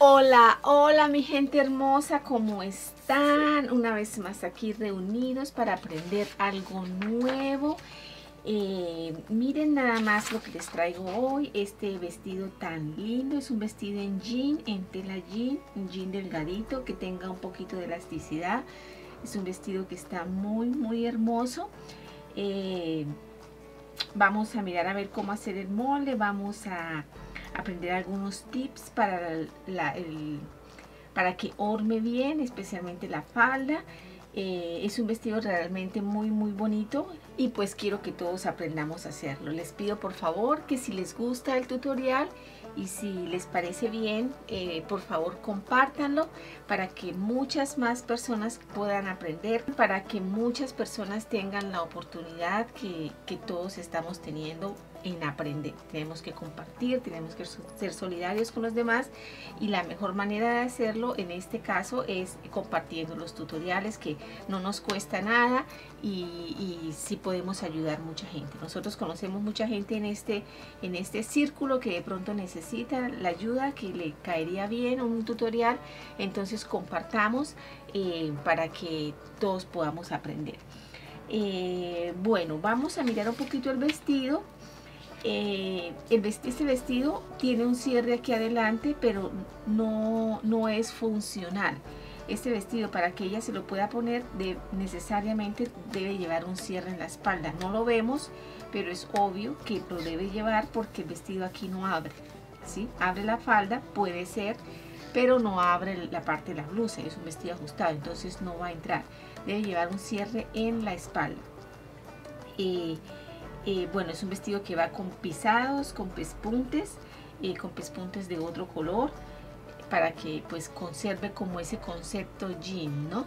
Hola, hola mi gente hermosa, ¿cómo están? Una vez más aquí reunidos para aprender algo nuevo. Miren nada más lo que les traigo hoy, este vestido tan lindo. Es un vestido en jean, en tela jean, un jean delgadito que tenga un poquito de elasticidad. Es un vestido que está muy hermoso. Vamos a mirar a ver cómo hacer el molde, vamos a aprender algunos tips para que orme bien, especialmente la falda. Es un vestido realmente muy bonito y pues quiero que todos aprendamos a hacerlo. Les pido por favor que si les gusta el tutorial y si les parece bien, por favor compártanlo para que muchas más personas puedan aprender, para que muchas personas tengan la oportunidad que todos estamos teniendo en aprender. Tenemos que compartir, tenemos que ser solidarios con los demás y la mejor manera de hacerlo en este caso es compartiendo los tutoriales, que no nos cuesta nada y sí podemos ayudar mucha gente. Nosotros conocemos mucha gente en este círculo que de pronto necesita la ayuda, que le caería bien un tutorial. Entonces compartamos para que todos podamos aprender. Bueno, vamos a mirar un poquito el vestido. Este vestido tiene un cierre aquí adelante, pero no es funcional. Este vestido, para que ella se lo pueda poner, necesariamente debe llevar un cierre en la espalda. No lo vemos, pero es obvio que lo debe llevar porque el vestido aquí no abre, ¿sí? Abre la falda, puede ser, pero no abre la parte de la blusa. Es un vestido ajustado, entonces no va a entrar. Debe llevar un cierre en la espalda. Bueno, es un vestido que va con pisados, con pespuntes de otro color, para que pues conserve como ese concepto jean, ¿no?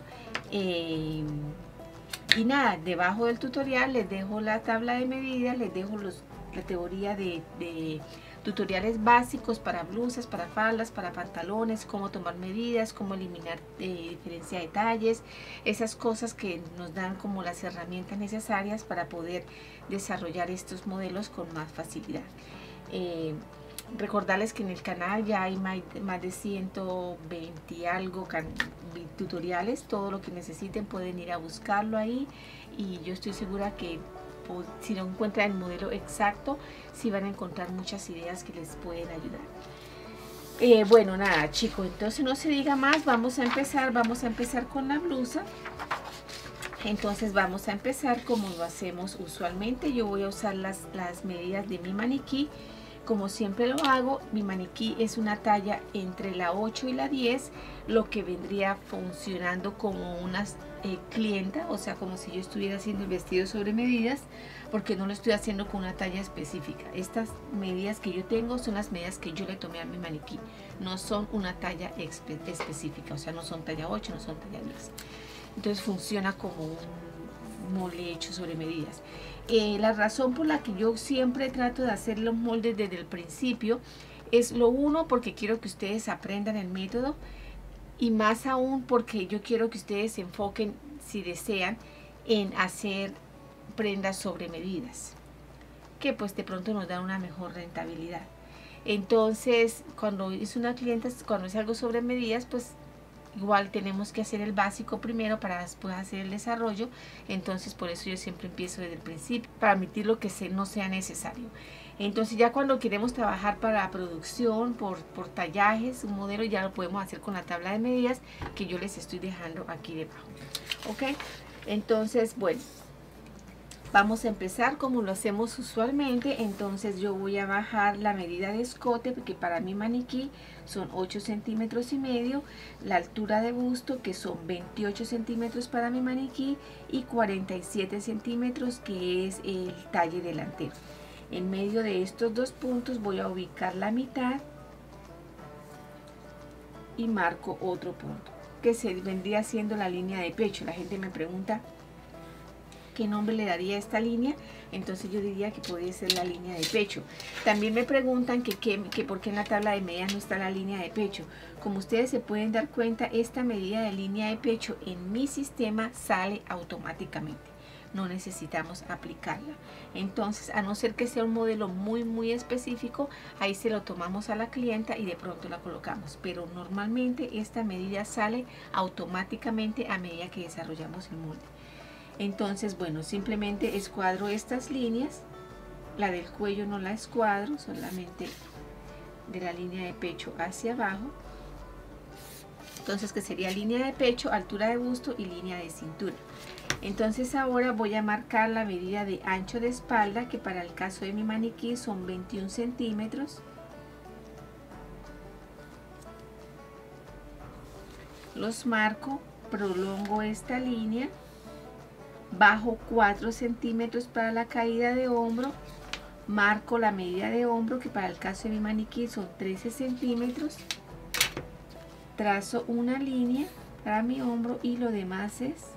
Y nada, debajo del tutorial les dejo la tabla de medidas, les dejo la teoría de tutoriales básicos para blusas, para faldas, para pantalones, cómo tomar medidas, cómo eliminar diferencia de talles, esas cosas que nos dan como las herramientas necesarias para poder desarrollar estos modelos con más facilidad. Recordarles que en el canal ya hay más de 120 y algo tutoriales. Todo lo que necesiten pueden ir a buscarlo ahí, y yo estoy segura que si no encuentran el modelo exacto, sí van a encontrar muchas ideas que les pueden ayudar. Bueno, nada chicos, entonces no se diga más, vamos a empezar con la blusa. Entonces vamos a empezar como lo hacemos usualmente. Yo voy a usar las medidas de mi maniquí. Como siempre lo hago, mi maniquí es una talla entre la 8 y la 10, lo que vendría funcionando como una clienta, o sea, como si yo estuviera haciendo el vestido sobre medidas, porque no lo estoy haciendo con una talla específica. Estas medidas que yo tengo son las medidas que yo le tomé a mi maniquí, no son una talla específica, o sea, no son talla 8, no son talla 10. Entonces funciona como un molde hecho sobre medidas. La razón por la que yo siempre trato de hacer los moldes desde el principio es lo uno, porque quiero que ustedes aprendan el método, y más aún porque yo quiero que ustedes se enfoquen, si desean, en hacer prendas sobre medidas, que pues de pronto nos dan una mejor rentabilidad. Entonces cuando es una clienta, cuando es algo sobre medidas, pues igual tenemos que hacer el básico primero para después hacer el desarrollo. Entonces por eso yo siempre empiezo desde el principio, para permitir lo que no sea necesario. Entonces ya cuando queremos trabajar para producción, por tallajes, un modelo, ya lo podemos hacer con la tabla de medidas que yo les estoy dejando aquí debajo. Ok, entonces bueno, vamos a empezar como lo hacemos usualmente. Entonces yo voy a bajar la medida de escote, porque para mi maniquí son 8 centímetros y medio, la altura de busto, que son 28 centímetros para mi maniquí, y 47 centímetros, que es el talle delantero. En medio de estos dos puntos voy a ubicar la mitad y marco otro punto, que se vendría siendo la línea de pecho. La gente me pregunta qué nombre le daría a esta línea, entonces yo diría que podría ser la línea de pecho. También me preguntan que por qué en la tabla de medidas no está la línea de pecho. Como ustedes se pueden dar cuenta, esta medida de línea de pecho en mi sistema sale automáticamente. no necesitamos aplicarla. Entonces, a no ser que sea un modelo muy específico, ahí se lo tomamos a la clienta y de pronto la colocamos, pero normalmente esta medida sale automáticamente a medida que desarrollamos el molde. Entonces, bueno, simplemente escuadro estas líneas. La del cuello no la escuadro, solamente de la línea de pecho hacia abajo. Entonces, que sería línea de pecho, altura de busto y línea de cintura. Entonces ahora voy a marcar la medida de ancho de espalda, que para el caso de mi maniquí son 21 centímetros. Los marco, prolongo esta línea, bajo 4 centímetros para la caída de hombro, marco la medida de hombro, que para el caso de mi maniquí son 13 centímetros, trazo una línea para mi hombro y lo demás es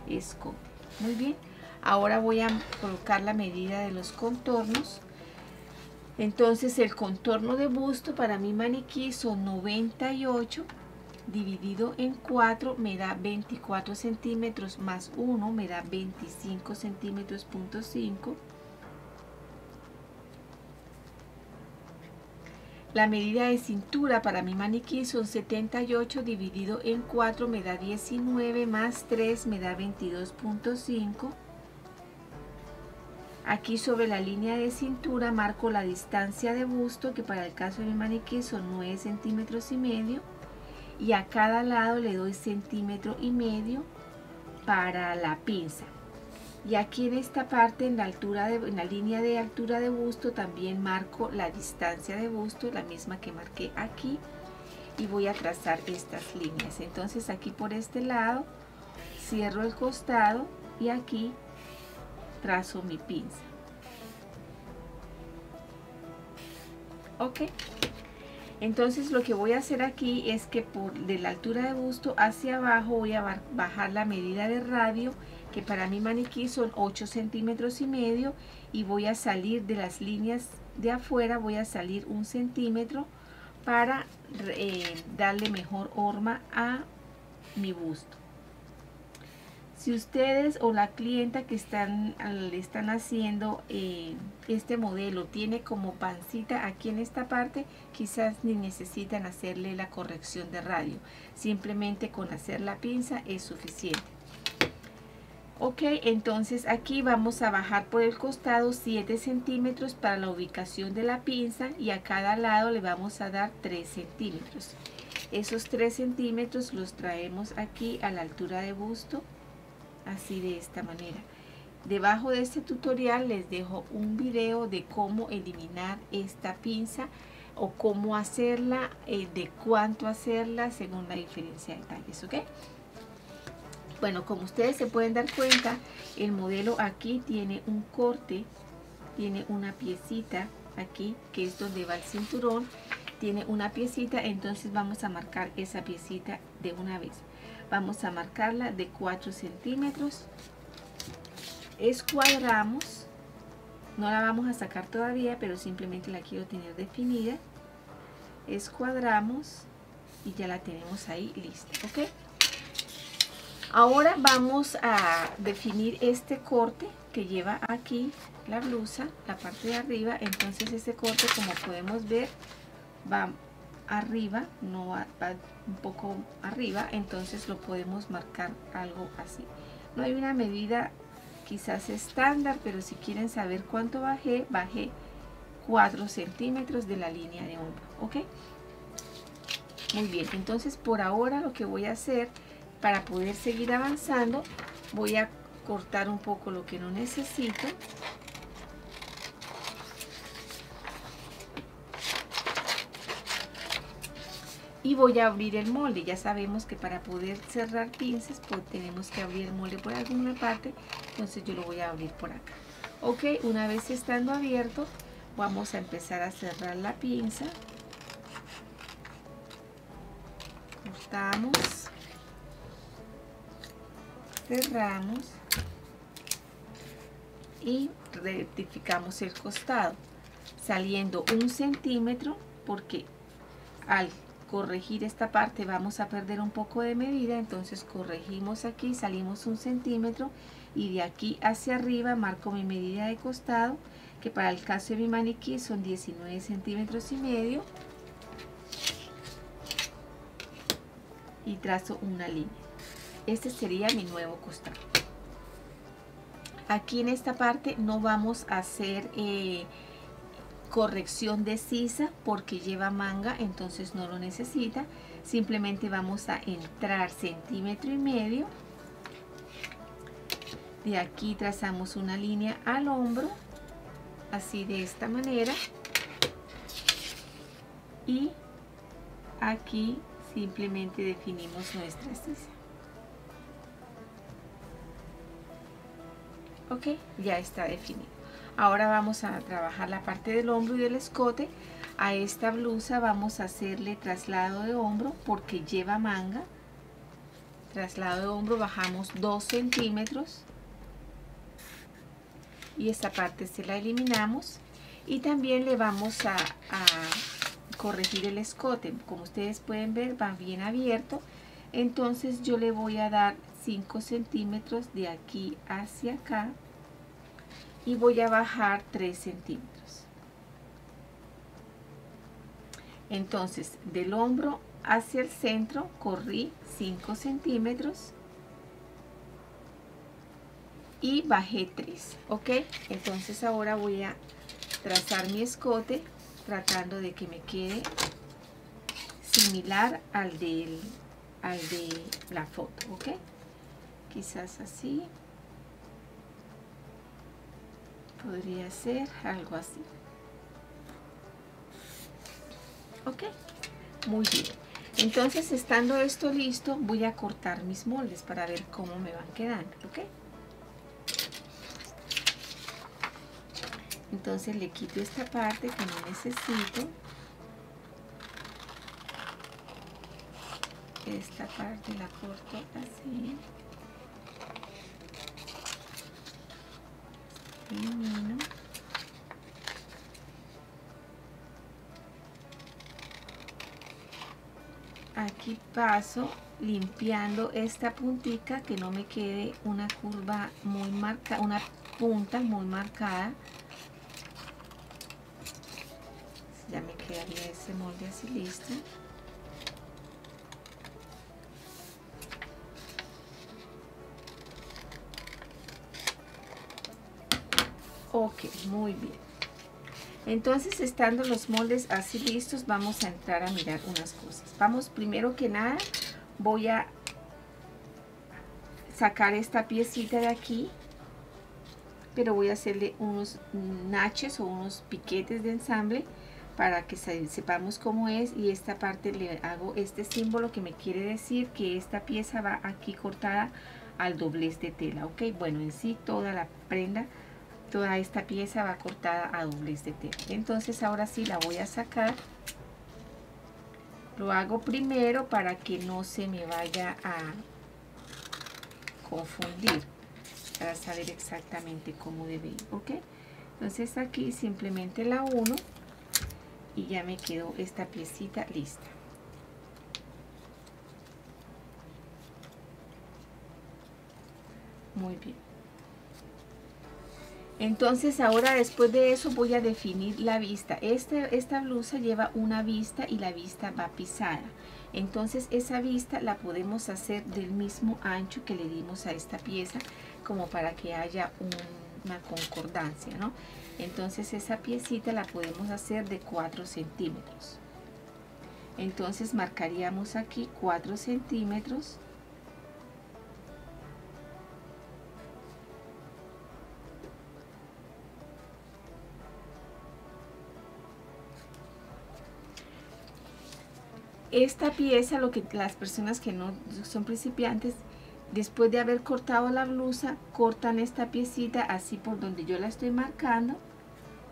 escote. Muy bien, ahora voy a colocar la medida de los contornos. Entonces el contorno de busto para mi maniquí son 98 dividido en 4 me da 24 centímetros, más 1 me da 25 centímetros punto 5. La medida de cintura para mi maniquí son 78 dividido en 4 me da 19, más 3 me da 22.5. Aquí sobre la línea de cintura marco la distancia de busto, que para el caso de mi maniquí son 9 centímetros y medio. Y a cada lado le doy centímetro y medio para la pinza. Y aquí en esta parte, en la línea de altura de busto, también marco la distancia de busto, la misma que marqué aquí, y voy a trazar estas líneas. Entonces aquí por este lado cierro el costado y aquí trazo mi pinza. Ok. Entonces lo que voy a hacer aquí es que de la altura de busto hacia abajo voy a bajar la medida de radio, que para mi maniquí son 8 centímetros y medio, y voy a salir de las líneas de afuera, voy a salir 1 centímetro para darle mejor horma a mi busto. Si ustedes o la clienta que le están haciendo este modelo tiene como pancita aquí en esta parte, quizás ni necesitan hacerle la corrección de radio. Simplemente con hacer la pinza es suficiente. Ok, entonces aquí vamos a bajar por el costado 7 centímetros para la ubicación de la pinza, y a cada lado le vamos a dar 3 centímetros. Esos 3 centímetros los traemos aquí a la altura de busto. Así, de esta manera. Debajo de este tutorial les dejo un video de cómo eliminar esta pinza o cómo hacerla, de cuánto hacerla según la diferencia de talles, ¿ok? Bueno, como ustedes se pueden dar cuenta, el modelo aquí tiene un corte, tiene una piecita aquí que es donde va el cinturón, tiene una piecita. Entonces vamos a marcar esa piecita de una vez. Vamos a marcarla de 4 centímetros, escuadramos, no la vamos a sacar todavía, pero simplemente la quiero tener definida. Escuadramos y ya la tenemos ahí lista, ¿ok? Ahora vamos a definir este corte que lleva aquí la blusa, la parte de arriba. Entonces este corte, como podemos ver, va arriba, no va un poco arriba, entonces lo podemos marcar algo así. No hay una medida quizás estándar, pero si quieren saber cuánto bajé 4 centímetros de la línea de hombro, ¿ok? Muy bien, entonces por ahora lo que voy a hacer para poder seguir avanzando, voy a cortar un poco lo que no necesito. Y voy a abrir el molde. Ya sabemos que para poder cerrar pinzas, pues tenemos que abrir el molde por alguna parte. Entonces yo lo voy a abrir por acá. Ok, una vez estando abierto, vamos a empezar a cerrar la pinza. Cortamos, cerramos y rectificamos el costado, saliendo 1 centímetro, porque al corregir esta parte vamos a perder un poco de medida. Entonces corregimos aquí, salimos 1 centímetro y de aquí hacia arriba marco mi medida de costado, que para el caso de mi maniquí son 19 centímetros y medio, y trazo una línea. Este sería mi nuevo costado. Aquí en esta parte no vamos a hacer corrección de sisa porque lleva manga, entonces no lo necesita. Simplemente vamos a entrar centímetro y medio. De aquí trazamos una línea al hombro, así de esta manera. Y aquí simplemente definimos nuestra sisa. Ok, ya está definido. Ahora vamos a trabajar la parte del hombro y del escote. A esta blusa vamos a hacerle traslado de hombro porque lleva manga. Traslado de hombro, bajamos 2 centímetros. Y esta parte se la eliminamos. Y también le vamos a corregir el escote. Como ustedes pueden ver, va bien abierto. Entonces yo le voy a dar 5 centímetros de aquí hacia acá y voy a bajar 3 centímetros. Entonces del hombro hacia el centro corrí 5 centímetros y bajé 3. Ok, entonces ahora voy a trazar mi escote tratando de que me quede similar al de la foto. Ok, quizás así podría ser algo así. Ok, muy bien. Entonces, estando esto listo, voy a cortar mis moldes para ver cómo me van quedando. Ok, entonces le quito esta parte que no necesito. Esta parte la corto así. Elimino. Aquí paso limpiando esta puntica, que no me quede una curva muy marcada, una punta muy marcada. Ya me quedaría ese molde así listo. Ok, muy bien. Entonces, estando los moldes así listos, vamos a entrar a mirar unas cosas. Vamos, primero que nada, voy a sacar esta piecita de aquí, pero voy a hacerle unos naches o unos piquetes de ensamble para que sepamos cómo es. Y esta parte le hago este símbolo que me quiere decir que esta pieza va aquí cortada al doblez de tela. Ok, bueno, en sí toda la prenda, toda esta pieza va cortada a doblez de tela. Entonces ahora sí la voy a sacar. Lo hago primero para que no se me vaya a confundir, para saber exactamente cómo debe ir. Ok, entonces aquí simplemente la uno y ya me quedó esta piecita lista. Muy bien. Entonces ahora, después de eso, voy a definir la vista. Esta blusa lleva una vista y la vista va pisada. Entonces esa vista la podemos hacer del mismo ancho que le dimos a esta pieza, como para que haya una concordancia, ¿no? Entonces esa piecita la podemos hacer de 4 centímetros. Entonces marcaríamos aquí 4 centímetros. Esta pieza, lo que las personas que no son principiantes, después de haber cortado la blusa, cortan esta piecita así por donde yo la estoy marcando,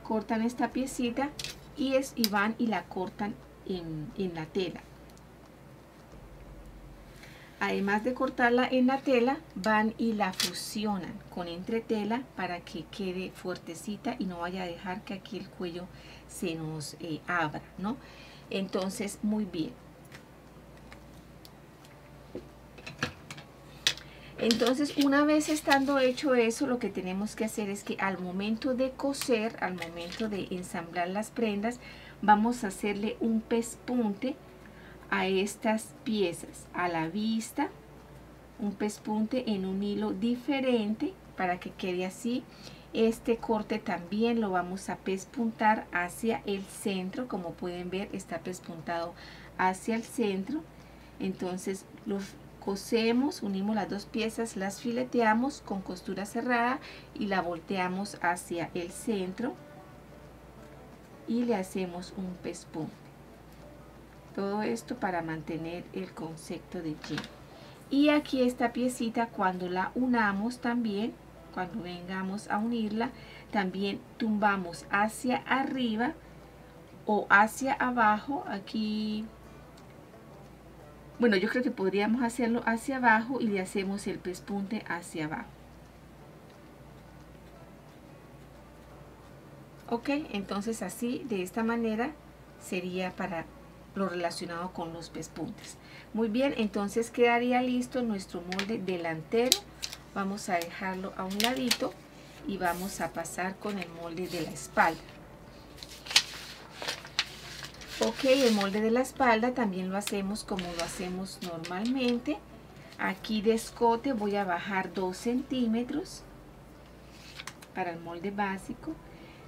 cortan esta piecita y van y la cortan en la tela. Además de cortarla en la tela, van y la fusionan con entretela para que quede fuertecita y no vaya a dejar que aquí el cuello se nos abra, ¿no? Entonces, muy bien. Entonces, una vez estando hecho eso, lo que tenemos que hacer es que al momento de coser, al momento de ensamblar las prendas, vamos a hacerle un pespunte a estas piezas a la vista, un pespunte en un hilo diferente para que quede así. Este corte también lo vamos a pespuntar hacia el centro, como pueden ver está pespuntado hacia el centro. Entonces los cosemos, unimos las dos piezas, las fileteamos con costura cerrada y la volteamos hacia el centro y le hacemos un pespunte. Todo esto para mantener el concepto de jean. Y aquí esta piecita, cuando la unamos también, cuando vengamos a unirla, también tumbamos hacia arriba o hacia abajo. Aquí, bueno, yo creo que podríamos hacerlo hacia abajo y le hacemos el pespunte hacia abajo. Ok, entonces así, de esta manera, sería para lo relacionado con los pespuntes. Muy bien, entonces quedaría listo nuestro molde delantero. Vamos a dejarlo a un ladito y vamos a pasar con el molde de la espalda. Ok, el molde de la espalda también lo hacemos como lo hacemos normalmente. Aquí de escote voy a bajar 2 centímetros para el molde básico.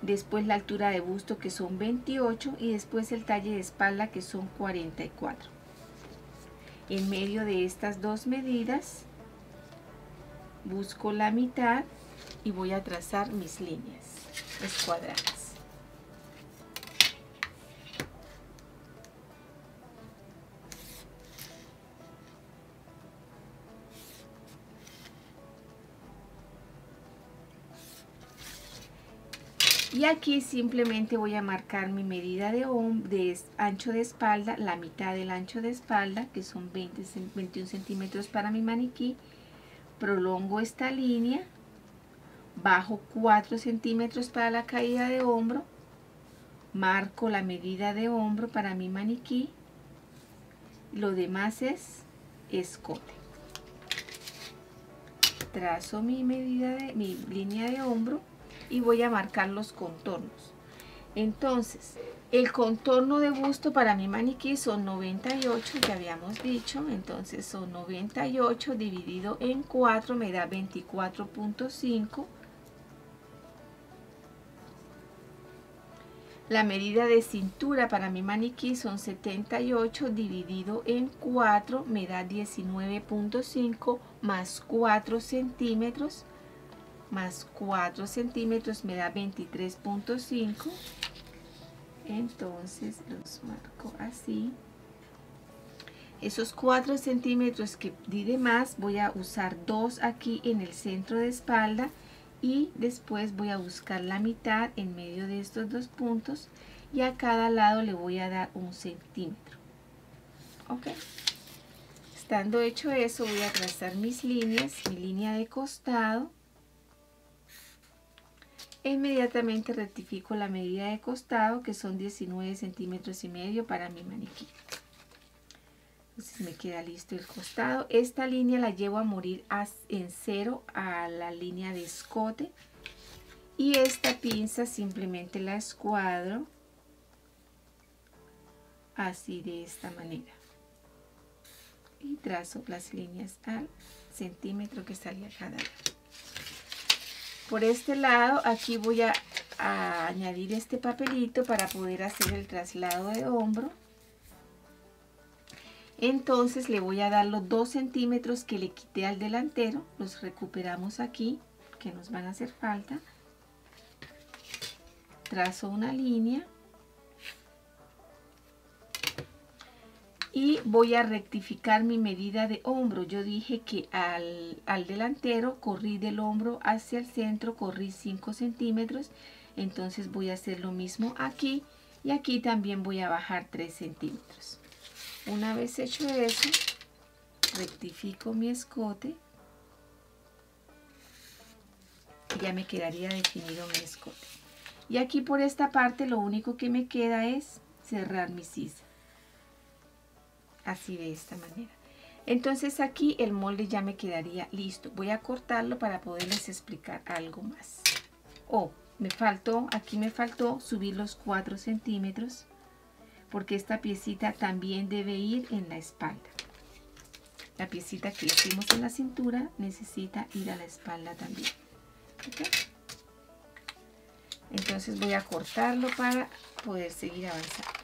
Después la altura de busto, que son 28, y después el talle de espalda, que son 44. En medio de estas dos medidas busco la mitad y voy a trazar mis líneas escuadradas. Y aquí simplemente voy a marcar mi medida de ancho de espalda, la mitad del ancho de espalda, que son 21 centímetros para mi maniquí. Prolongo esta línea, bajo 4 centímetros para la caída de hombro, marco la medida de hombro para mi maniquí, lo demás es escote. Trazo mi medida de mi línea de hombro y voy a marcar los contornos. Entonces, el contorno de busto para mi maniquí son 98, ya habíamos dicho. Entonces son 98 dividido en 4 me da 24.5. La medida de cintura para mi maniquí son 78 dividido en 4 me da 19.5 más 4 centímetros. Más 4 centímetros me da 23.5. Entonces los marco así. Esos 4 centímetros que di de más, voy a usar 2 aquí en el centro de espalda y después voy a buscar la mitad en medio de estos dos puntos y a cada lado le voy a dar 1 centímetro. Ok. Estando hecho eso, voy a trazar mis líneas, mi línea de costado. E inmediatamente rectifico la medida de costado, que son 19 centímetros y medio para mi maniquí. Entonces me queda listo el costado. Esta línea la llevo a morir en 0 a la línea de escote. Y esta pinza simplemente la escuadro así, de esta manera. Y trazo las líneas al centímetro que sale a cada lado. Por este lado, aquí voy a añadir este papelito para poder hacer el traslado de hombro. Entonces le voy a dar los 2 centímetros que le quité al delantero, los recuperamos aquí, que nos van a hacer falta. Trazo una línea y voy a rectificar mi medida de hombro. Yo dije que al delantero corrí del hombro hacia el centro, corrí 5 centímetros. Entonces voy a hacer lo mismo aquí y aquí también voy a bajar 3 centímetros. Una vez hecho eso, rectifico mi escote y ya me quedaría definido mi escote. Y aquí por esta parte lo único que me queda es cerrar mi sisa. Así, de esta manera. Entonces aquí el molde ya me quedaría listo. Voy a cortarlo para poderles explicar algo más. Oh, aquí me faltó subir los 4 centímetros porque esta piecita también debe ir en la espalda. La piecita que hicimos en la cintura necesita ir a la espalda también. ¿Okay? Entonces voy a cortarlo para poder seguir avanzando.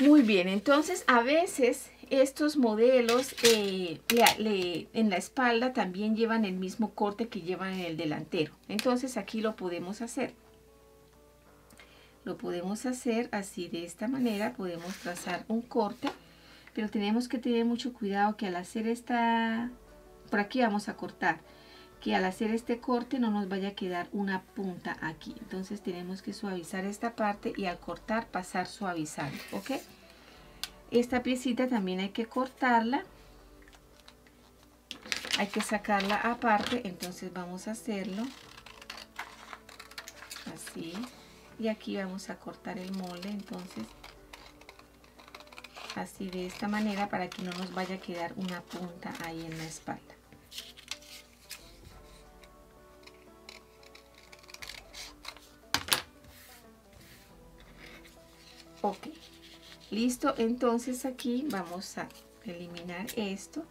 Muy bien, entonces a veces estos modelos en la espalda también llevan el mismo corte que llevan en el delantero. Entonces aquí lo podemos hacer. Lo podemos hacer así, de esta manera. Podemos trazar un corte, pero tenemos que tener mucho cuidado que al hacer por aquí vamos a cortar, que al hacer este corte no nos vaya a quedar una punta aquí. Entonces tenemos que suavizar esta parte y al cortar pasar suavizando, ¿ok? Esta piecita también hay que cortarla, hay que sacarla aparte. Entonces vamos a hacerlo así y aquí vamos a cortar el molde. Entonces así, de esta manera, para que no nos vaya a quedar una punta ahí en la espalda. Ok, listo. Entonces aquí vamos a eliminar esto.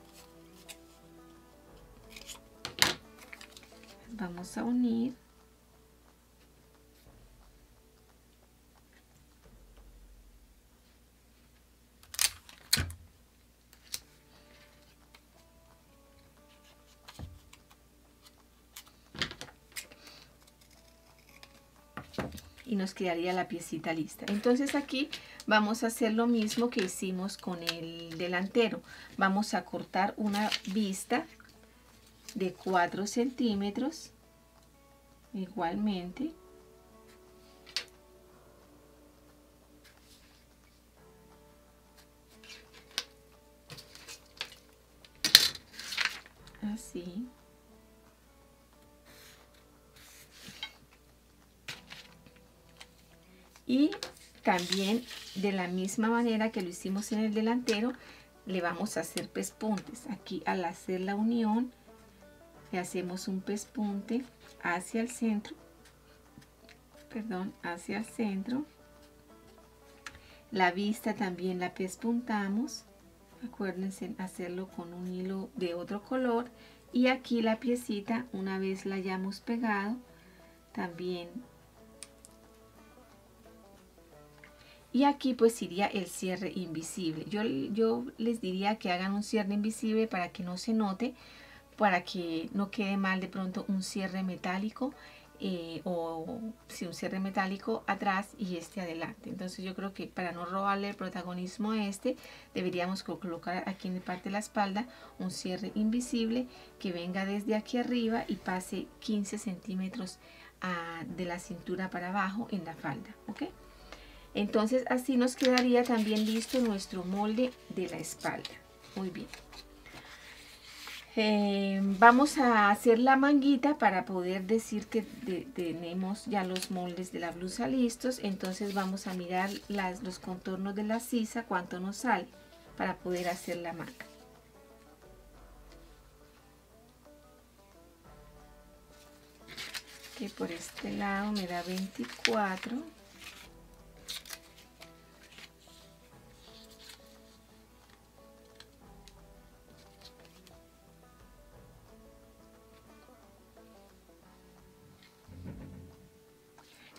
Vamos a unir. Y nos quedaría la piecita lista. Entonces aquí vamos a hacer lo mismo que hicimos con el delantero. Vamos a cortar una vista de 4 centímetros igualmente. Así. Y también de la misma manera que lo hicimos en el delantero, le vamos a hacer pespuntes. Aquí al hacer la unión, le hacemos un pespunte hacia el centro. Perdón, hacia el centro. La vista también la pespuntamos. Acuérdense en hacerlo con un hilo de otro color. Y aquí la piecita, una vez la hayamos pegado, también. Y aquí pues iría el cierre invisible. Yo les diría que hagan un cierre invisible para que no se note, para que no quede mal de pronto un cierre metálico o si un cierre metálico atrás y este adelante. Entonces yo creo que para no robarle el protagonismo a deberíamos colocar aquí en la parte de la espalda un cierre invisible que venga desde aquí arriba y pase 15 centímetros de la cintura para abajo en la falda, ¿ok? Entonces así nos quedaría también listo nuestro molde de la espalda. Muy bien. Vamos a hacer la manguita para poder decir que tenemos ya los moldes de la blusa listos. Entonces vamos a mirar los contornos de la sisa, cuánto nos sale para poder hacer la manga. Que por este lado me da 24.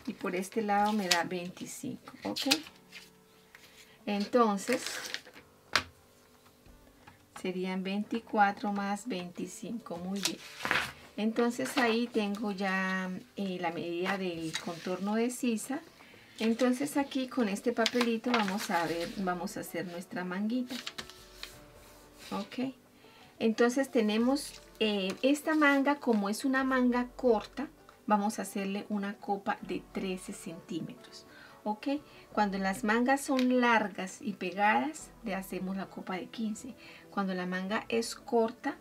Y por este lado me da 25, ¿ok? Entonces, serían 24 más 25, muy bien. Entonces ahí tengo ya la medida del contorno de sisa. Entonces aquí con este papelito vamos a hacer nuestra manguita. Ok. Entonces tenemos esta manga, como es una manga corta, vamos a hacerle una copa de 13 centímetros. ¿Ok? Cuando las mangas son largas y pegadas, le hacemos la copa de 15. Cuando la manga es corta,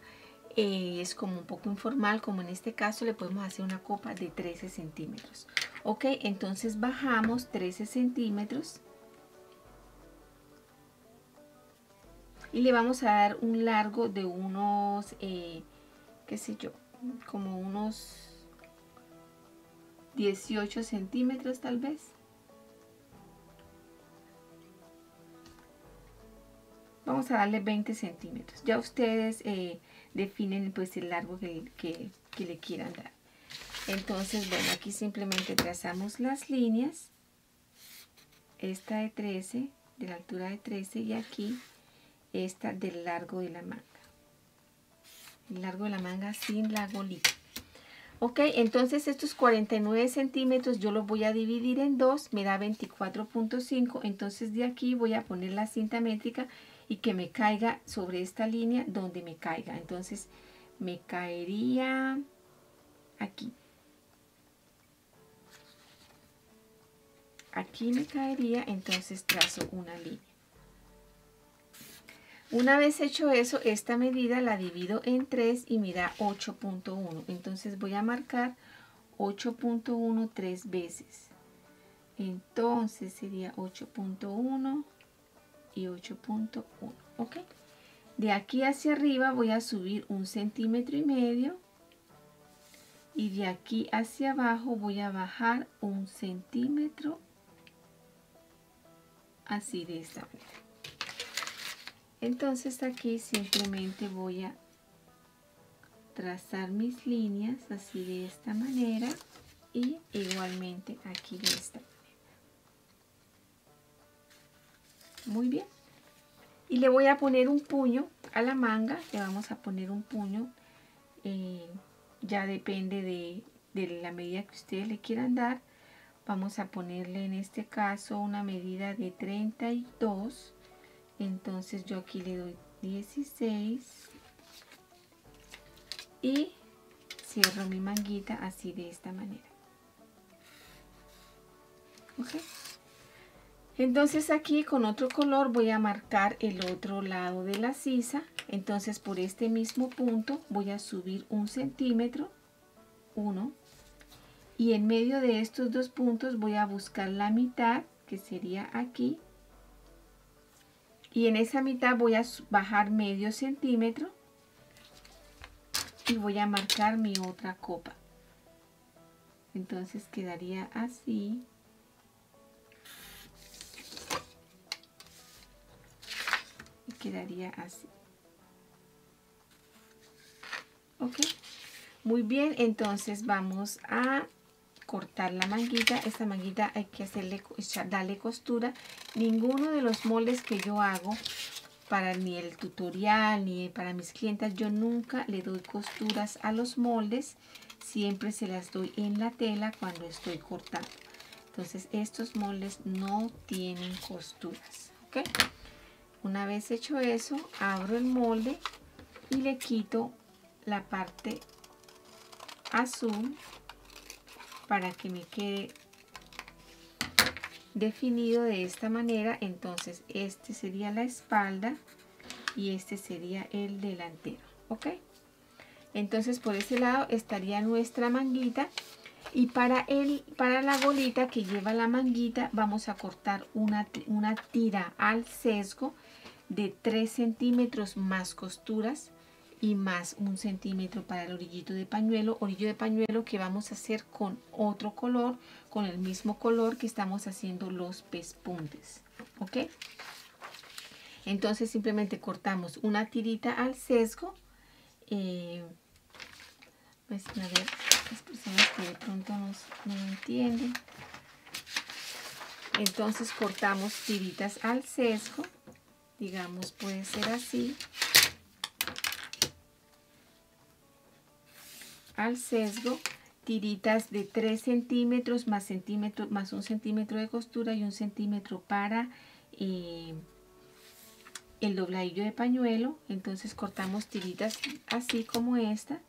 es como un poco informal, como en este caso, le podemos hacer una copa de 13 centímetros. Ok, entonces bajamos 13 centímetros y le vamos a dar un largo de unos, qué sé yo, como unos 18 centímetros tal vez. Vamos a darle 20 centímetros. Ya ustedes definen pues el largo que le quieran dar. Entonces, bueno, aquí simplemente trazamos las líneas. Esta de 13, de la altura de 13, y aquí esta del largo de la manga. El largo de la manga sin la golita. Ok, entonces estos 49 centímetros yo los voy a dividir en 2, me da 24.5. Entonces de aquí voy a poner la cinta métrica y que me caiga sobre esta línea donde me caiga. Entonces me caería aquí. Aquí me caería, entonces trazo una línea. Una vez hecho eso, esta medida la divido en 3 y me da 8.1. Entonces voy a marcar 8.1 3 veces. Entonces sería 8.1 y 8.1. ¿Ok? De aquí hacia arriba voy a subir 1,5 centímetros. Y de aquí hacia abajo voy a bajar 1 centímetro. Así de esta manera. Entonces aquí simplemente voy a trazar mis líneas así de esta manera y igualmente aquí de esta manera. Muy bien. Y le voy a poner un puño a la manga, le vamos a poner un puño, ya depende de la medida que ustedes le quieran dar. Vamos a ponerle en este caso una medida de 32. Entonces yo aquí le doy 16 y cierro mi manguita así de esta manera. ¿Ok? Entonces aquí con otro color voy a marcar el otro lado de la sisa. Entonces por este mismo punto voy a subir 1 centímetro, 1, y en medio de estos dos puntos voy a buscar la mitad, que sería aquí, y en esa mitad voy a bajar medio centímetro y voy a marcar mi otra copa. Entonces quedaría así. Y quedaría así. Ok. Muy bien, entonces vamos a cortar la manguita. Esta manguita hay que darle costura. Ninguno de los moldes que yo hago, para ni el tutorial ni para mis clientas, yo nunca le doy costuras a los moldes. Siempre se las doy en la tela cuando estoy cortando. Entonces estos moldes no tienen costuras. ¿Ok? Una vez hecho eso, abro el molde y le quito la parte azul para que me quede definido de esta manera. Entonces este sería la espalda y este sería el delantero. ¿Ok? Entonces por ese lado estaría nuestra manguita. Y para la bolita que lleva la manguita vamos a cortar una tira al sesgo de 3 centímetros más costuras y más 1 centímetro para el orillito de pañuelo que vamos a hacer con otro color, con el mismo color que estamos haciendo los pespuntes. ¿Ok? Entonces simplemente cortamos una tirita al sesgo. Pues a ver, las personas que de pronto no entienden. Entonces cortamos tiritas al sesgo, digamos puede ser así, al sesgo, tiritas de 3 centímetros más 1 centímetro de costura y 1 centímetro para el dobladillo de pañuelo. Entonces cortamos tiritas así como esta.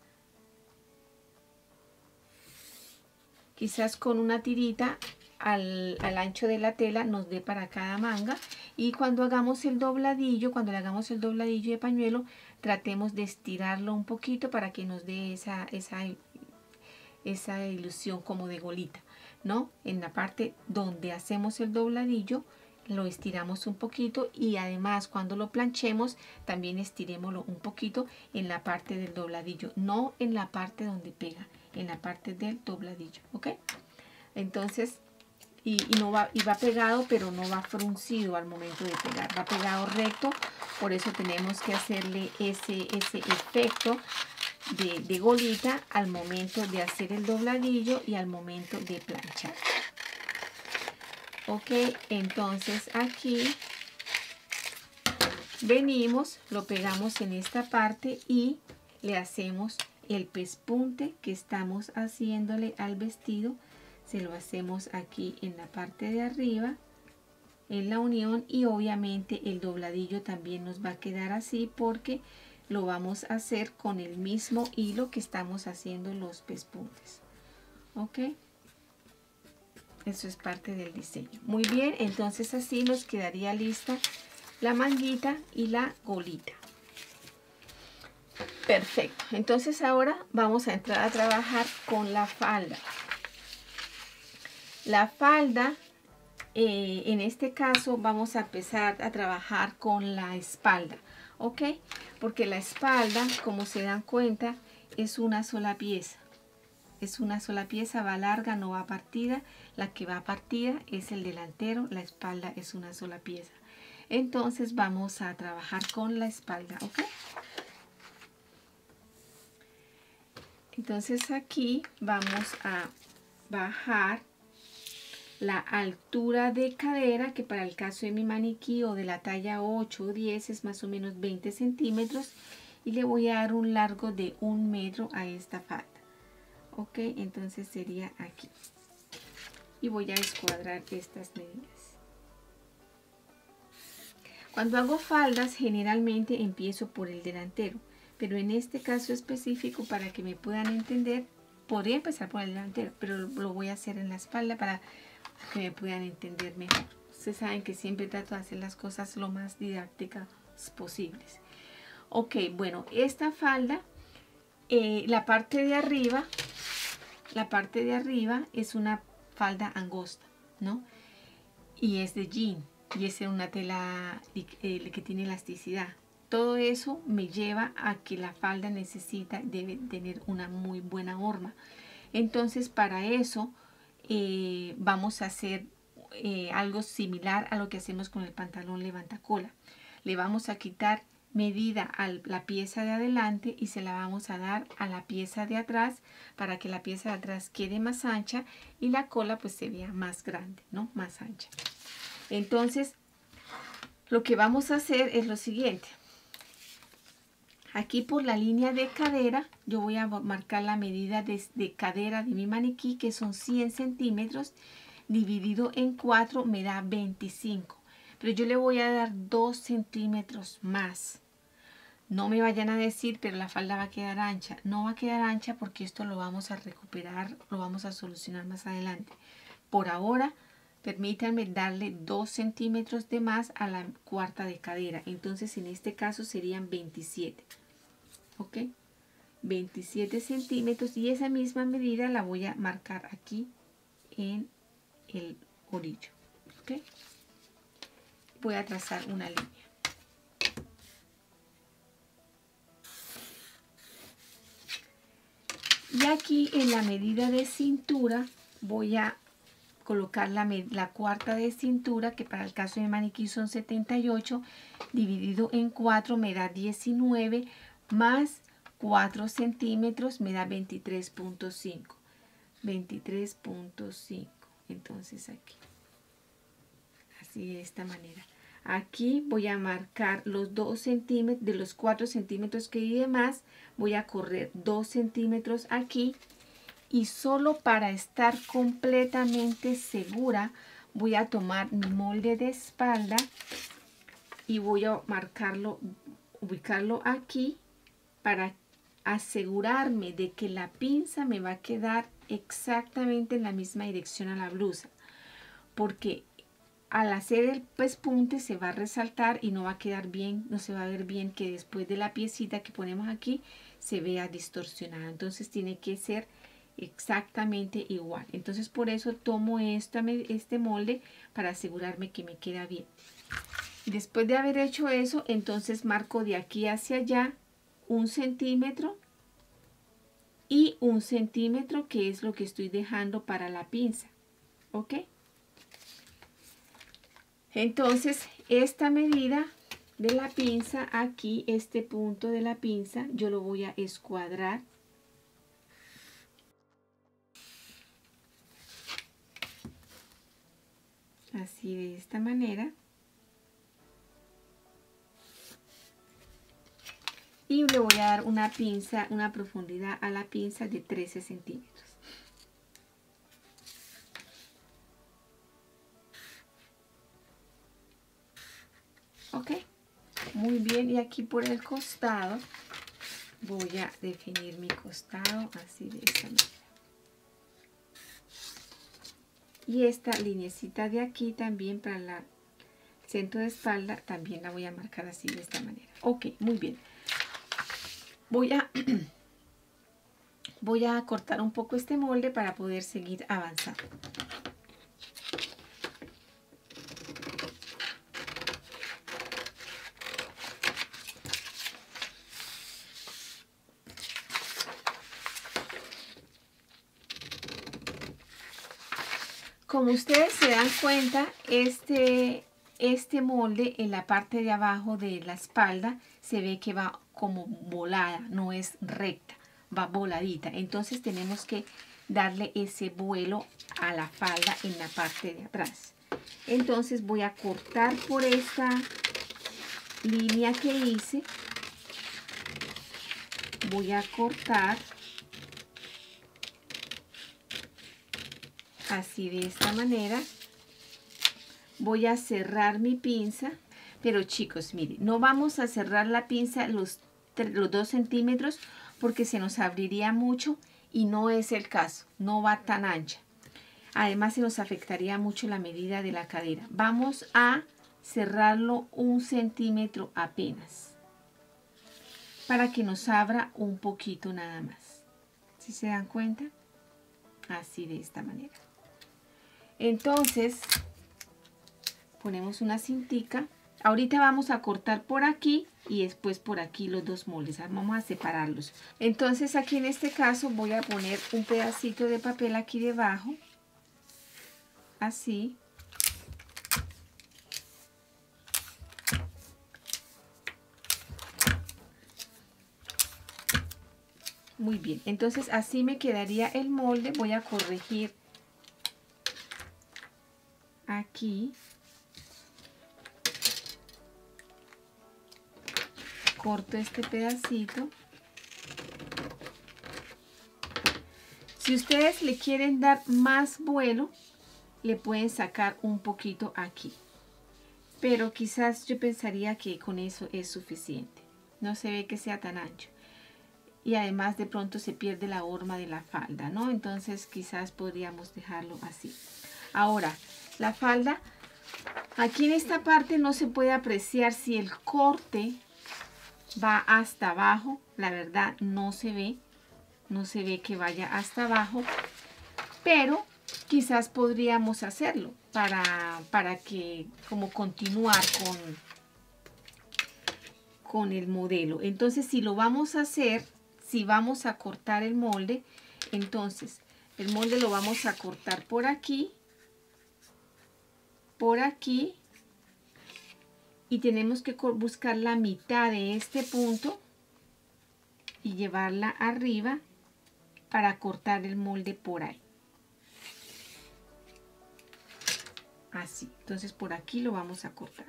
quizás con una tirita al ancho de la tela nos dé para cada manga. Y cuando hagamos el dobladillo, cuando le hagamos el dobladillo de pañuelo, tratemos de estirarlo un poquito para que nos dé esa ilusión como de golita, ¿no? En la parte donde hacemos el dobladillo lo estiramos un poquito, y además cuando lo planchemos también estirémoslo un poquito en la parte del dobladillo, no en la parte donde pega, en la parte del dobladillo, ¿ok? Entonces, y va pegado, pero no va fruncido al momento de pegar, va pegado recto. Por eso tenemos que hacerle ese efecto de golita al momento de hacer el dobladillo y al momento de planchar. Ok, entonces aquí venimos, lo pegamos en esta parte y le hacemos el pespunte que estamos haciéndole al vestido. Se lo hacemos aquí en la parte de arriba, en la unión, y obviamente el dobladillo también nos va a quedar así porque lo vamos a hacer con el mismo hilo que estamos haciendo los pespuntes. Ok, eso es parte del diseño. Muy bien, entonces así nos quedaría lista la manguita y la golita. Perfecto, entonces ahora vamos a entrar a trabajar con la falda. La falda, en este caso vamos a empezar a trabajar con la espalda, ¿ok? Porque la espalda, como se dan cuenta, es una sola pieza. Es una sola pieza, va larga, no va partida. La que va partida es el delantero, la espalda es una sola pieza. Entonces vamos a trabajar con la espalda, ¿ok? Entonces aquí vamos a bajar la altura de cadera, que para el caso de mi maniquí o de la talla 8 o 10 es más o menos 20 centímetros, y le voy a dar un largo de 1 metro a esta falda. Ok, entonces sería aquí, y voy a escuadrar estas medidas. Cuando hago faldas generalmente empiezo por el delantero, pero en este caso específico, para que me puedan entender, podría empezar por el delantero, pero lo voy a hacer en la espalda para que me puedan entender mejor. Ustedes saben que siempre trato de hacer las cosas lo más didácticas posibles. Ok, bueno, esta falda, la parte de arriba es una falda angosta, ¿no? Y es de jean, y es una tela que tiene elasticidad. Todo eso me lleva a que la falda debe tener una muy buena horma. Entonces, para eso vamos a hacer algo similar a lo que hacemos con el pantalón levantacola. Le vamos a quitar medida a la pieza de adelante y se la vamos a dar a la pieza de atrás para que la pieza de atrás quede más ancha y la cola pues se vea más grande, ¿no? Más ancha. Entonces, lo que vamos a hacer es lo siguiente. Aquí por la línea de cadera, yo voy a marcar la medida de cadera de mi maniquí, que son 100 centímetros, dividido en 4 me da 25. Pero yo le voy a dar 2 centímetros más. No me vayan a decir, pero la falda va a quedar ancha. No va a quedar ancha porque esto lo vamos a recuperar, lo vamos a solucionar más adelante. Por ahora, permítanme darle 2 centímetros de más a la cuarta de cadera. Entonces, en este caso serían 27. ¿Ok? 27 centímetros, y esa misma medida la voy a marcar aquí en el orillo. ¿Ok? Voy a trazar una línea. Y aquí en la medida de cintura voy a colocar la cuarta de cintura, que para el caso de maniquí son 78, dividido en 4 me da 19, más 4 centímetros me da 23.5. 23.5. Entonces aquí, así de esta manera. Aquí voy a marcar los 2 centímetros, de los 4 centímetros que di de más, voy a correr 2 centímetros aquí, y solo para estar completamente segura voy a tomar mi molde de espalda y voy a marcarlo, ubicarlo aquí para asegurarme de que la pinza me va a quedar exactamente en la misma dirección a la blusa, porque al hacer el pespunte se va a resaltar y no va a quedar bien, no se va a ver bien que después de la piecita que ponemos aquí se vea distorsionada. Entonces tiene que ser exactamente igual. Entonces por eso tomo este molde para asegurarme que me queda bien. Después de haber hecho eso, entonces marco de aquí hacia allá 1 centímetro y 1 centímetro, que es lo que estoy dejando para la pinza. ¿Ok? Entonces esta medida de la pinza aquí, este punto de la pinza, yo lo voy a escuadrar. Así, de esta manera. Y le voy a dar una pinza, una profundidad a la pinza de 13 centímetros. Ok, muy bien. Y aquí por el costado voy a definir mi costado así, de esta manera. Y esta linecita de aquí también para el centro de espalda también la voy a marcar así, de esta manera. Ok, muy bien. Voy a cortar un poco este molde para poder seguir avanzando. Como ustedes se dan cuenta, este molde en la parte de abajo de la espalda se ve que va como volada, no es recta, va voladita. Entonces tenemos que darle ese vuelo a la falda en la parte de atrás. Entonces voy a cortar por esta línea que hice. Voy a cortar así, de esta manera. Voy a cerrar mi pinza, pero chicos, miren, no vamos a cerrar la pinza los 2 centímetros porque se nos abriría mucho y no es el caso, no va tan ancha. Además se nos afectaría mucho la medida de la cadera. Vamos a cerrarlo 1 centímetro apenas, para que nos abra un poquito nada más. ¿Sí se dan cuenta? Así, de esta manera. Entonces ponemos una cintica. Ahorita vamos a cortar por aquí y después por aquí los dos moldes. Vamos a separarlos. Entonces aquí en este caso voy a poner un pedacito de papel aquí debajo. Así. Muy bien. Entonces así me quedaría el molde. Voy a corregir aquí. Corto este pedacito. Si ustedes le quieren dar más vuelo, le pueden sacar un poquito aquí. Pero quizás yo pensaría que con eso es suficiente. No se ve que sea tan ancho. Y además de pronto se pierde la horma de la falda, ¿no? Entonces quizás podríamos dejarlo así. Ahora, la falda, aquí en esta parte no se puede apreciar si el corte va hasta abajo. La verdad no se ve que vaya hasta abajo, pero quizás podríamos hacerlo para que como continuar con el modelo. Entonces si lo vamos a hacer, si vamos a cortar el molde, entonces el molde lo vamos a cortar por aquí, y tenemos que buscar la mitad de este punto y llevarla arriba para cortar el molde por ahí. Así, entonces por aquí lo vamos a cortar.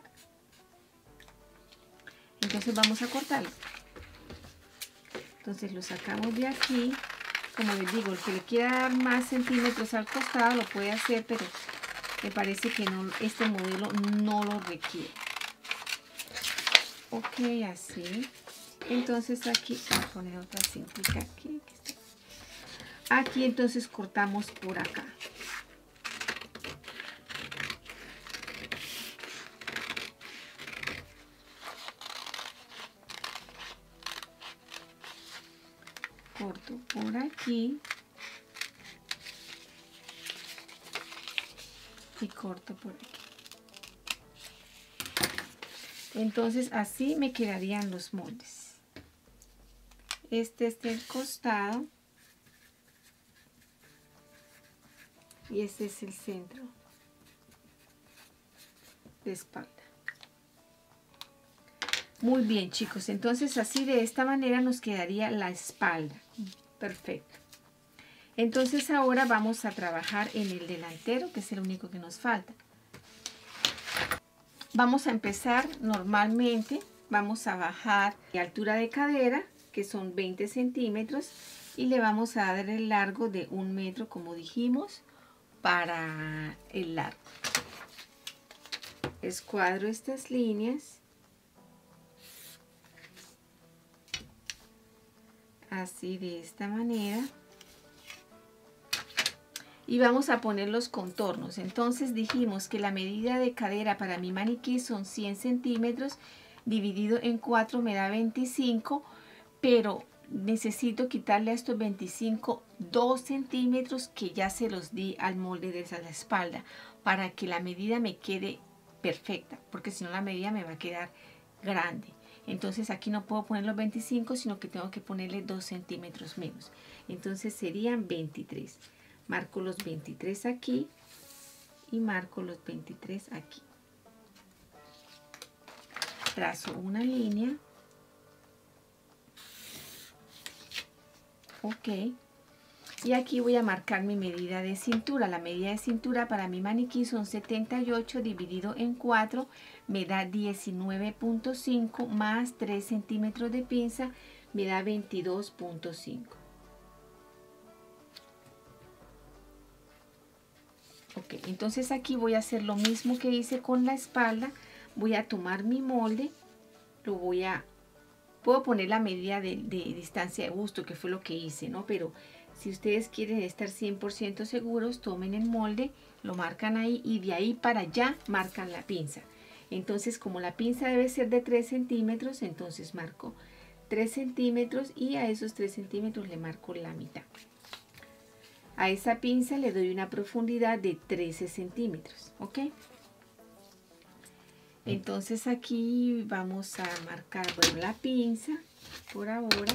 Entonces vamos a cortarlo. Entonces lo sacamos de aquí. Como les digo, el que le quiera dar más centímetros al costado lo puede hacer, pero me parece que no, este modelo no lo requiere. Ok, así. Entonces aquí voy a poner otra cintica aquí. Aquí entonces cortamos por acá. Corto por aquí y corto por aquí. Entonces así me quedarían los moldes. Este es del costado y este es el centro de espalda. Muy bien, chicos, entonces así de esta manera nos quedaría la espalda. Perfecto. Entonces ahora vamos a trabajar en el delantero, que es el único que nos falta. Vamos a empezar normalmente, vamos a bajar la altura de cadera, que son 20 centímetros, y le vamos a dar el largo de 1 metro, como dijimos, para el largo. Escuadro estas líneas. Así de esta manera. Y vamos a poner los contornos. Entonces dijimos que la medida de cadera para mi maniquí son 100 centímetros. Dividido en 4 me da 25. Pero necesito quitarle a estos 25 2 centímetros que ya se los di al molde de la espalda. Para que la medida me quede perfecta. Porque si no la medida me va a quedar grande. Entonces aquí no puedo poner los 25, sino que tengo que ponerle 2 centímetros menos. Entonces serían 23. Marco los 23 aquí y marco los 23 aquí. Trazo una línea. Ok. Y aquí voy a marcar mi medida de cintura. La medida de cintura para mi maniquí son 78 dividido en 4. Me da 19.5 más 3 centímetros de pinza. Me da 22.5. Ok, entonces aquí voy a hacer lo mismo que hice con la espalda. Voy a tomar mi molde. Puedo poner la medida de distancia de busto, que fue lo que hice, ¿no? Pero si ustedes quieren estar 100% seguros, tomen el molde, lo marcan ahí y de ahí para allá marcan la pinza. Entonces, como la pinza debe ser de 3 centímetros, entonces marco 3 centímetros y a esos 3 centímetros le marco la mitad. A esa pinza le doy una profundidad de 13 centímetros, ¿ok? Entonces aquí vamos a marcar, bueno, la pinza por ahora.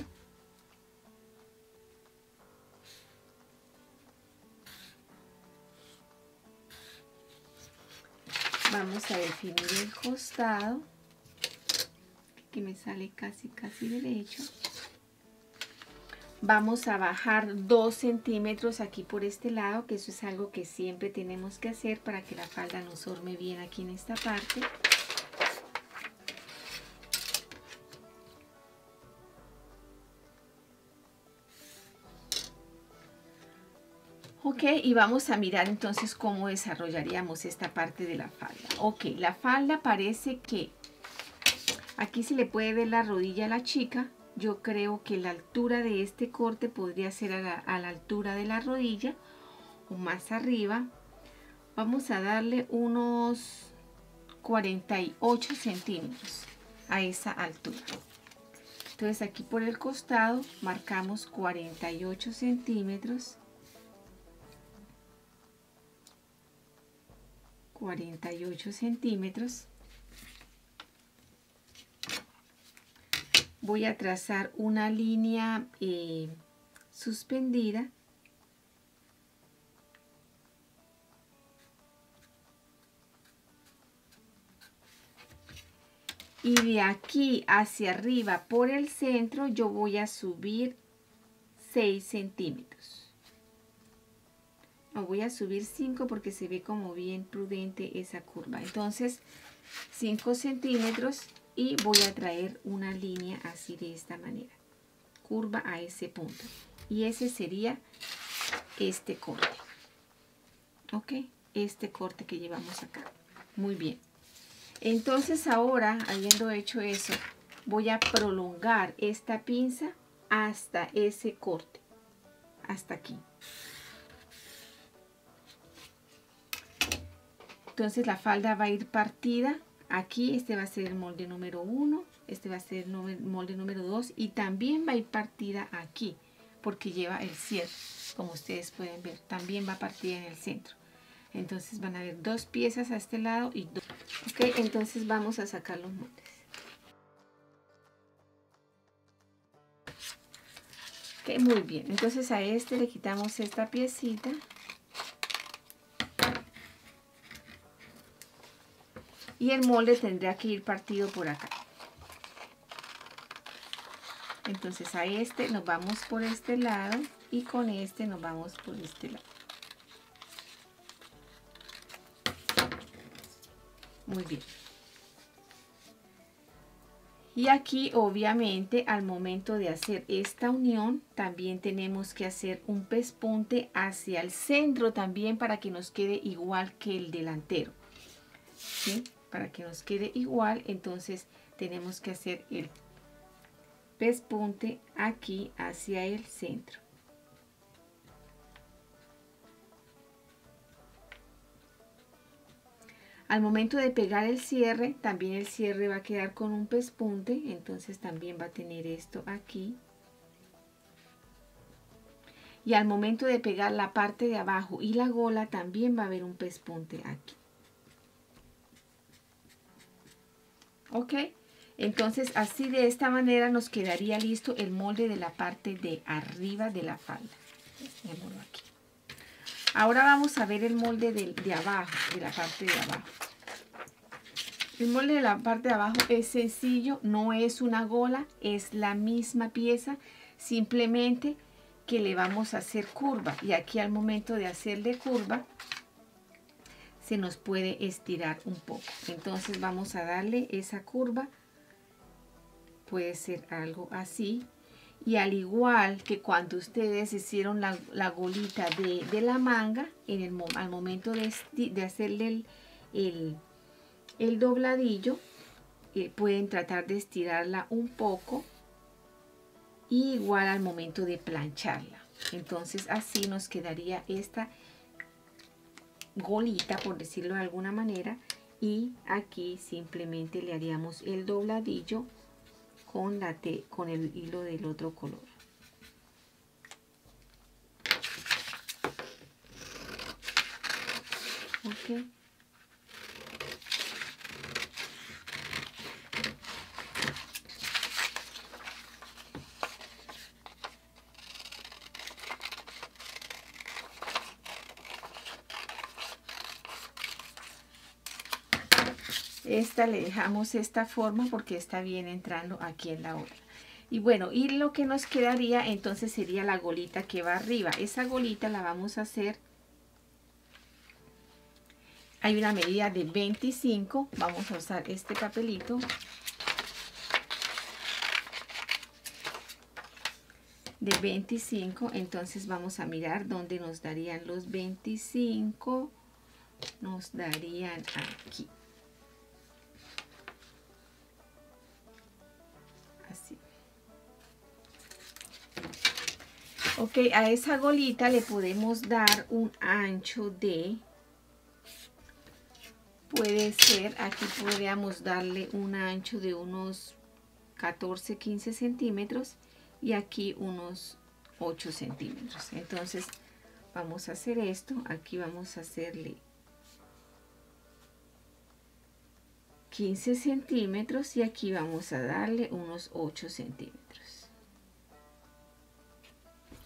Vamos a definir el costado, que me sale casi derecho. Vamos a bajar 2 centímetros aquí por este lado, que eso es algo que siempre tenemos que hacer para que la falda nos forme bien aquí en esta parte. Ok, y vamos a mirar entonces cómo desarrollaríamos esta parte de la falda. Ok, la falda parece que aquí se le puede ver la rodilla a la chica. Yo creo que la altura de este corte podría ser a la altura de la rodilla o más arriba. Vamos a darle unos 48 centímetros a esa altura. Entonces aquí por el costado marcamos 48 centímetros. 48 centímetros. Voy a trazar una línea suspendida. Y de aquí hacia arriba por el centro yo voy a subir 6 centímetros. No, voy a subir 5 porque se ve como bien prudente esa curva. Entonces 5 centímetros y voy a traer una línea así de esta manera. Curva a ese punto. Y ese sería este corte. Ok, este corte que llevamos acá. Muy bien. Entonces ahora, habiendo hecho eso, voy a prolongar esta pinza hasta ese corte. hasta aquí. Entonces la falda va a ir partida. Aquí este va a ser el molde número 1, este va a ser el molde número 2 y también va a ir partida aquí porque lleva el cierre, como ustedes pueden ver, también va partida en el centro. Entonces van a haber 2 piezas a este lado y 2. Ok, entonces vamos a sacar los moldes. Ok, muy bien, entonces a este le quitamos esta piecita. Y el molde tendrá que ir partido por acá. Entonces a este nos vamos por este lado y con este nos vamos por este lado. Muy bien. Y aquí obviamente al momento de hacer esta unión también tenemos que hacer un pespunte hacia el centro también para que nos quede igual que el delantero. ¿Sí? Para que nos quede igual, entonces tenemos que hacer el pespunte aquí hacia el centro. Al momento de pegar el cierre, también el cierre va a quedar con un pespunte, entonces también va a tener esto aquí. Y al momento de pegar la parte de abajo y la gola, también va a haber un pespunte aquí. Ok, entonces así de esta manera nos quedaría listo el molde de la parte de arriba de la falda. Dejémoslo aquí. Ahora vamos a ver el molde de abajo, de la parte de abajo. El molde de la parte de abajo es sencillo, no es una gola, es la misma pieza, simplemente que le vamos a hacer curva. Y aquí al momento de hacerle curva, se nos puede estirar un poco. Entonces vamos a darle esa curva, puede ser algo así. Y al igual que cuando ustedes hicieron la golita de la manga, al momento de hacerle el dobladillo, pueden tratar de estirarla un poco. Y igual al momento de plancharla. Entonces así nos quedaría esta golita, por decirlo de alguna manera, y aquí simplemente le haríamos el dobladillo con el hilo del otro color. Ok. Esta le dejamos esta forma porque está bien entrando aquí en la otra. Y bueno, y lo que nos quedaría entonces sería la golita que va arriba. Esa golita la vamos a hacer. Hay una medida de 25. Vamos a usar este papelito. De 25. Entonces vamos a mirar dónde nos darían los 25. Nos darían aquí. Así. Ok, a esa golita le podemos dar un ancho de, puede ser, aquí podríamos darle un ancho de unos 14-15 centímetros y aquí unos 8 centímetros. Entonces vamos a hacer esto, aquí vamos a hacerle 15 centímetros y aquí vamos a darle unos 8 centímetros.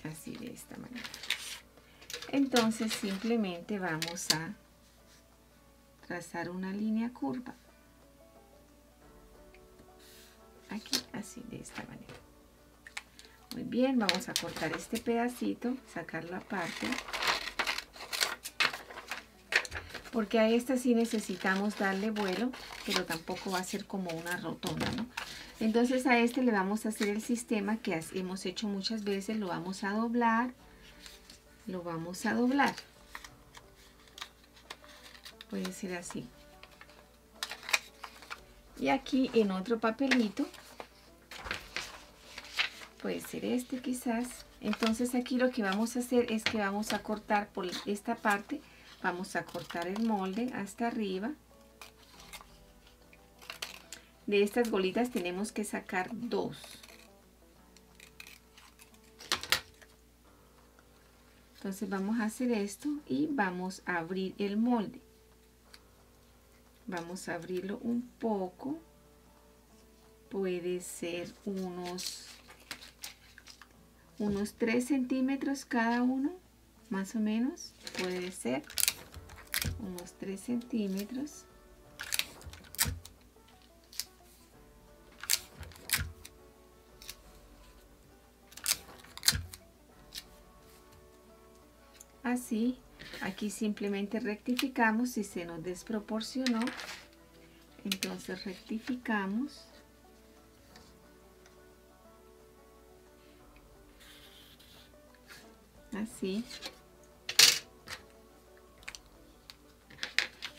Así de esta manera. Entonces simplemente vamos a trazar una línea curva. Aquí, así de esta manera. Muy bien, vamos a cortar este pedacito, sacarlo aparte. Porque a esta sí necesitamos darle vuelo, pero tampoco va a ser como una rotonda, ¿no? Entonces a este le vamos a hacer el sistema que hemos hecho muchas veces, lo vamos a doblar, lo vamos a doblar. Puede ser así. Y aquí en otro papelito, puede ser este quizás, Entonces aquí lo que vamos a hacer es que vamos a cortar por esta parte, vamos a cortar el molde hasta arriba. De estas bolitas tenemos que sacar 2. Entonces vamos a hacer esto y vamos a abrir el molde. Vamos a abrirlo un poco. Puede ser unos 3 centímetros cada uno, más o menos. Puede ser unos 3 centímetros. Así, aquí simplemente rectificamos si se nos desproporcionó. Entonces rectificamos. Así.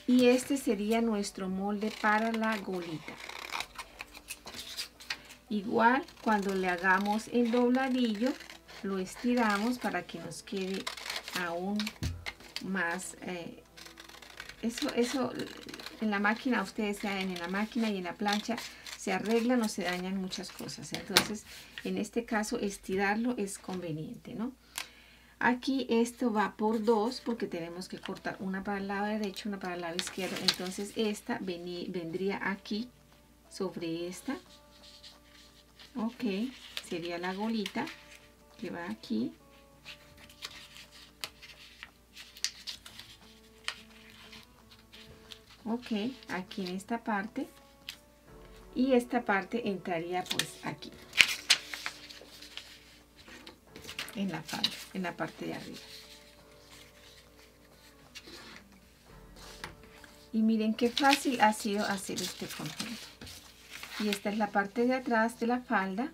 Y este sería nuestro molde para la golita. Igual cuando le hagamos el dobladillo, lo estiramos para que nos quede aún más. Eso en la máquina, ustedes saben, en la máquina y en la plancha se arreglan o se dañan muchas cosas. Entonces, en este caso, estirarlo es conveniente, ¿no? Aquí esto va por 2 porque tenemos que cortar una para el lado derecho, una para el lado izquierdo. Entonces esta vendría aquí sobre esta. Ok, sería la golita que va aquí. Ok, aquí en esta parte. Y esta parte entraría pues aquí. En la falda, en la parte de arriba. Y miren qué fácil ha sido hacer este conjunto. Y esta es la parte de atrás de la falda.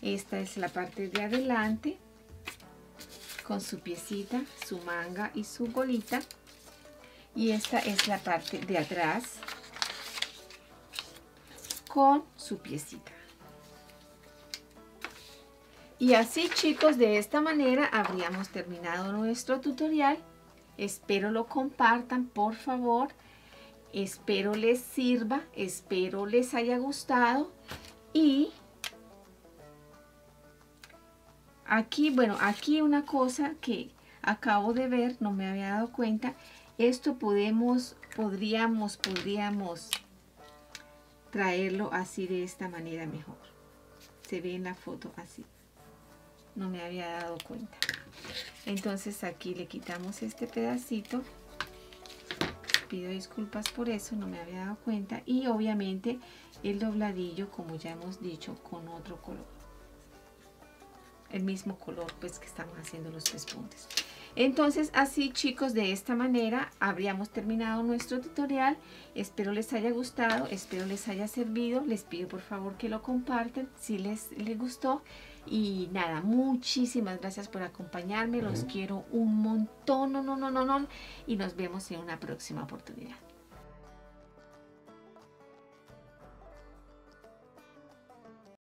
Esta es la parte de adelante con su piecita, su manga y su golita. Y esta es la parte de atrás con su piecita. Y así, chicos, de esta manera habríamos terminado nuestro tutorial. Espero lo compartan, por favor. Espero les sirva, espero les haya gustado. Y aquí, bueno, aquí una cosa que acabo de ver, no me había dado cuenta. Esto podríamos traerlo así de esta manera mejor. Se ve en la foto así. No me había dado cuenta. Entonces aquí le quitamos este pedacito. Pido disculpas por eso, no me había dado cuenta. Y obviamente el dobladillo, como ya hemos dicho, con otro color. El mismo color pues que estamos haciendo los pespuntes. Entonces así, chicos, de esta manera habríamos terminado nuestro tutorial. Espero les haya gustado, espero les haya servido. Les pido por favor que lo compartan si les gustó. Y nada, muchísimas gracias por acompañarme. Los quiero un montón, y nos vemos en una próxima oportunidad.